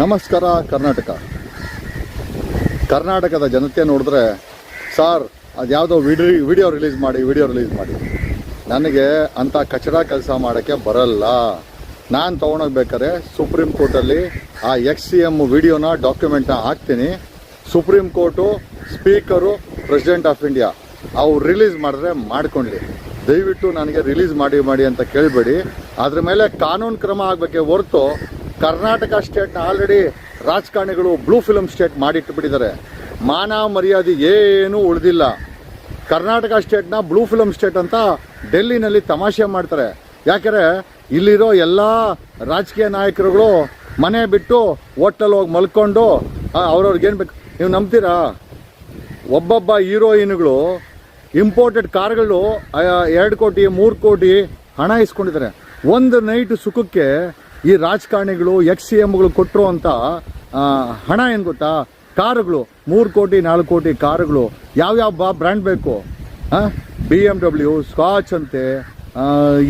ನಮಸ್ಕಾರ ಕರ್ನಾಟಕದ ಜನತೆ ನೋಡಿದ್ರೆ ಸಾರ್ ಅದ್ಯಾವುದೋ ವಿಡಿಯೋ ರಿಲೀಸ್ ಮಾಡಿ ನನಗೆ ಅಂಥ ಕಚಡ ಕೆಲಸ ಮಾಡೋಕ್ಕೆ ಬರಲ್ಲ. ನಾನು ತೊಗೊಂಡೋಗ್ಬೇಕಾದ್ರೆ ಸುಪ್ರೀಂ ಕೋರ್ಟಲ್ಲಿ ಆ XCM ವಿಡಿಯೋನ ಡಾಕ್ಯುಮೆಂಟ್ನ ಹಾಕ್ತೀನಿ. Supreme court speaker president of India ಅವ್ರು ರಿಲೀಸ್ ಮಾಡಿದ್ರೆ ಮಾಡ್ಕೊಳ್ಳಿ. ದಯವಿಟ್ಟು ನನಗೆ ರಿಲೀಸ್ ಮಾಡಿ ಅಂತ ಕೇಳಬೇಡಿ. ಅದ್ರ ಮೇಲೆ ಕಾನೂನು ಕ್ರಮ ಆಗಬೇಕೆ ಹೊರತು ಕರ್ನಾಟಕ ಸ್ಟೇಟ್ನ ಆಲ್ರೆಡಿ ರಾಜಕಾರಣಿಗಳು ಬ್ಲೂ ಫಿಲ್ಮ್ ಸ್ಟೇಟ್ ಮಾಡಿಟ್ಟುಬಿಟ್ಟಿದ್ದಾರೆ. ಮಾನ ಮರ್ಯಾದೆ ಏನೂ ಉಳಿದಿಲ್ಲ. ಕರ್ನಾಟಕ ಸ್ಟೇಟ್ನ ಬ್ಲೂ ಫಿಲ್ಮ್ ಸ್ಟೇಟ್ ಅಂತ ಡೆಲ್ಲಿನಲ್ಲಿ ತಮಾಷೆ ಮಾಡ್ತಾರೆ. ಯಾಕೆಂದರೆ ಇಲ್ಲಿರೋ ಎಲ್ಲ ರಾಜಕೀಯ ನಾಯಕರುಗಳು ಮನೆ ಬಿಟ್ಟು ಹೋಟೆಲ್ ಹೋಗಿ ಮಲ್ಕೊಂಡು ಅವ್ರವ್ರಿಗೇನು ಬೇಕು. ನೀವು ನಂಬ್ತೀರಾ? ಒಬ್ಬೊಬ್ಬ ಹೀರೋಯಿನ್ಗಳು ಇಂಪೋರ್ಟೆಡ್ ಕಾರ್ಗಳು 2 ಕೋಟಿ 3 ಕೋಟಿ ಹಣ ಇಸ್ಕೊಂಡಿದ್ದಾರೆ. ಒಂದು ನೈಟ್ ಸುಖಕ್ಕೆ ಈ ರಾಜಕಾರಣಿಗಳು XCMಗಳು ಕೊಟ್ಟರು ಅಂತ ಹಣ ಏನು ಗೊತ್ತಾ? ಕಾರುಗಳು 3 ಕೋಟಿ 4 ಕೋಟಿ ಕಾರುಗಳು. ಯಾವ್ಯಾವ ಬ್ರ್ಯಾಂಡ್ ಬೇಕು? BMW, ಸ್ಕಾಚ್ ಅಂತೆ,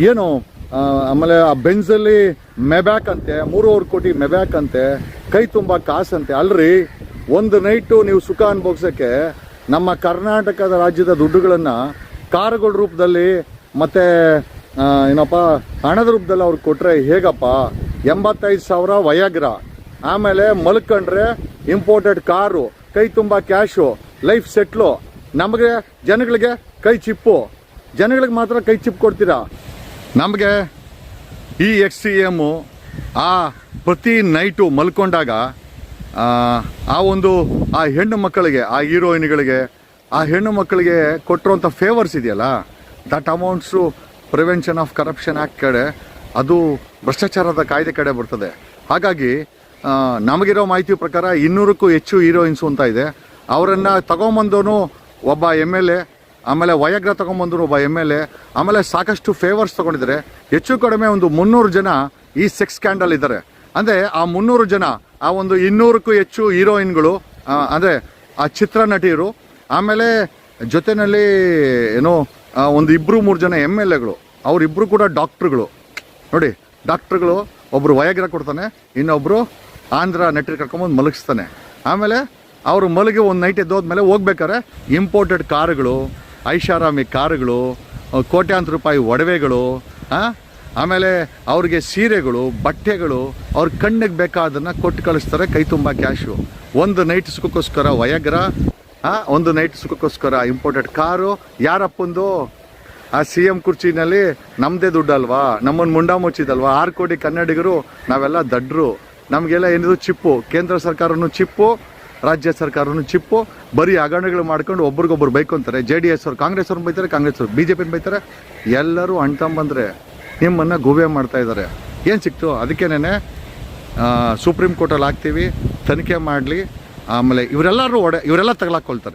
ಏನು ಆಮೇಲೆ ಆ ಬೆಂಜಲ್ಲಿ ಮೆಬ್ಯಾಕ್ ಅಂತೆ, 3.5 ಕೋಟಿ ಮೆಬ್ಯಾಕ್ ಅಂತೆ, ಕೈ ತುಂಬ ಕಾಸಂತೆ. ಅಲ್ರಿ, ಒಂದು ನೈಟು ನೀವು ಸುಖ ಅನುಭವಿಸೋಕ್ಕೆ ನಮ್ಮ ಕರ್ನಾಟಕದ ರಾಜ್ಯದ ದುಡ್ಡುಗಳನ್ನು ಕಾರುಗಳ ರೂಪದಲ್ಲಿ ಮತ್ತು ಏನಪ್ಪ ಹಣದ ರೂಪದಲ್ಲಿ ಅವ್ರಿಗೆ ಕೊಟ್ಟರೆ ಹೇಗಪ್ಪ? 85,000 ವಯಾಗ್ರ, ಆಮೇಲೆ ಮಲ್ಕೊಂಡ್ರೆ ಇಂಪೋರ್ಟೆಡ್ ಕಾರು, ಕೈ ತುಂಬ ಕ್ಯಾಶು, ಲೈಫ್ ಸೆಟ್ಲು. ನಮಗೆ ಜನಗಳಿಗೆ ಕೈ ಚಿಪ್ಪು, ಜನಗಳಿಗೆ ಮಾತ್ರ ಕೈ ಚಿಪ್ ಕೊಡ್ತೀರಾ. ನಮಗೆ ಈ XCM ಪ್ರತಿ ನೈಟು ಮಲ್ಕೊಂಡಾಗ ಆ ಹೆಣ್ಣು ಮಕ್ಕಳಿಗೆ, ಆ ಹೀರೋಯಿನ್ಗಳಿಗೆ, ಆ ಹೆಣ್ಣು ಮಕ್ಕಳಿಗೆ ಕೊಟ್ಟಿರೋಂಥ ಫೇವರ್ಸ್ ಇದೆಯಲ್ಲ, that amounts prevention of corruption act ಕಡೆ, ಅದು ಭ್ರಷ್ಟಾಚಾರದ ಕಾಯ್ದೆ ಕಡೆ ಬರ್ತದೆ. ಹಾಗಾಗಿ ನಮಗಿರೋ ಮಾಹಿತಿ ಪ್ರಕಾರ 200ಕ್ಕೂ ಹೆಚ್ಚು ಹೀರೋಯಿನ್ಸು ಅಂತ ಇದೆ. ಅವರನ್ನು ತಗೊಂಬಂದವನು ಒಬ್ಬ MLA, ಆಮೇಲೆ ವಯಾಗ್ರ ತೊಗೊಂಬಂದ್ರು ಒಬ್ಬ MLA, ಆಮೇಲೆ ಸಾಕಷ್ಟು ಫೇವರ್ಸ್ ತೊಗೊಂಡಿದ್ದಾರೆ. ಹೆಚ್ಚು ಕಡಿಮೆ ಒಂದು 300 ಜನ ಈ ಸೆಕ್ಸ್ ಸ್ಕ್ಯಾಂಡಲ್ ಇದ್ದಾರೆ. ಅಂದರೆ ಆ 300 ಜನ, ಆ ಒಂದು 200ಕ್ಕೂ ಹೆಚ್ಚು ಹೀರೋಯಿನ್ಗಳು, ಅಂದರೆ ಆ ಚಿತ್ರನಟಿಯರು, ಆಮೇಲೆ ಜೊತೆಯಲ್ಲಿ ಏನೋ ಒಂದು 2-3 ಜನ MLAಗಳು, ಅವರಿಬ್ಬರು ಕೂಡ ಡಾಕ್ಟ್ರುಗಳು. ನೋಡಿ, ಡಾಕ್ಟ್ರುಗಳು, ಒಬ್ಬರು ವಯಾಗ್ರ ಕೊಡ್ತಾನೆ, ಇನ್ನೊಬ್ಬರು ಆಂಧ್ರ ನಟರು ಕರ್ಕೊಂಬಂದು ಮಲಗಿಸ್ತಾನೆ. ಆಮೇಲೆ ಅವರು ಮಲಗಿ ಒಂದು ನೈಟ್ ಎದ್ದೋದ್ಮೇಲೆ ಹೋಗ್ಬೇಕಾದ್ರೆ ಇಂಪೋರ್ಟೆಡ್ ಕಾರುಗಳು, ಐಷಾರಾಮಿ ಕಾರುಗಳು, ಕೋಟ್ಯಾಂತರ ರೂಪಾಯಿ ಒಡವೆಗಳು, ಆಮೇಲೆ ಅವ್ರಿಗೆ ಸೀರೆಗಳು, ಬಟ್ಟೆಗಳು, ಅವ್ರ ಕಣ್ಣಿಗೆ ಬೇಕಾದನ್ನು ಕೊಟ್ಟು ಕಳಿಸ್ತಾರೆ. ಕೈ ತುಂಬ ಕ್ಯಾಶು. ಒಂದು ನೈಟ್ ಸುಖಕ್ಕೋಸ್ಕರ ವಯಾಗ್ರ, ಒಂದು ನೈಟ್ ಸುಖಕ್ಕೋಸ್ಕರ ಇಂಪೋರ್ಟೆಡ್ ಕಾರು. ಯಾರಪ್ಪಂದು? ಆ CM ಕುರ್ಚಿನಲ್ಲಿ ನಮ್ಮದೇ ದುಡ್ಡು ಅಲ್ವಾ? ನಮ್ಮನ್ನು ಮುಂಡ ಮುಚ್ಚಿದಲ್ವಾ? 6 ಕೋಟಿ ಕನ್ನಡಿಗರು ನಾವೆಲ್ಲ ದಡ್ರು. ನಮಗೆಲ್ಲ ಏನಿದು ಚಿಪ್ಪು. ಕೇಂದ್ರ ಸರ್ಕಾರನೂ ಚಿಪ್ಪು, ರಾಜ್ಯ ಸರ್ಕಾರನೂ ಚಿಪ್ಪು. ಬರೀ ಹಗರಣಗಳು ಮಾಡ್ಕೊಂಡು ಒಬ್ರಿಗೊಬ್ರು ಬೈಕೊಂತಾರೆ. JDS ಅವ್ರು ಕಾಂಗ್ರೆಸ್ ಅವ್ರನ್ನ ಬೈತಾರೆ, ಕಾಂಗ್ರೆಸ್ ಅವ್ರು BJP ಬೈತಾರೆ. ಎಲ್ಲರೂ ಅಣ್ತಂಬಂದ್ರೆ ನಿಮ್ಮನ್ನು ಗೂಬೆ ಮಾಡ್ತಾ ಇದ್ದಾರೆ. ಏನು ಸಿಕ್ತು? ಅದಕ್ಕೇನೆ ಸುಪ್ರೀಂ ಕೋರ್ಟಲ್ಲಿ ಹಾಕ್ತೀವಿ, ತನಿಖೆ ಮಾಡಲಿ. ಆಮೇಲೆ ಇವರೆಲ್ಲ ತಗಲಾಕೊಳ್ತಾರೆ.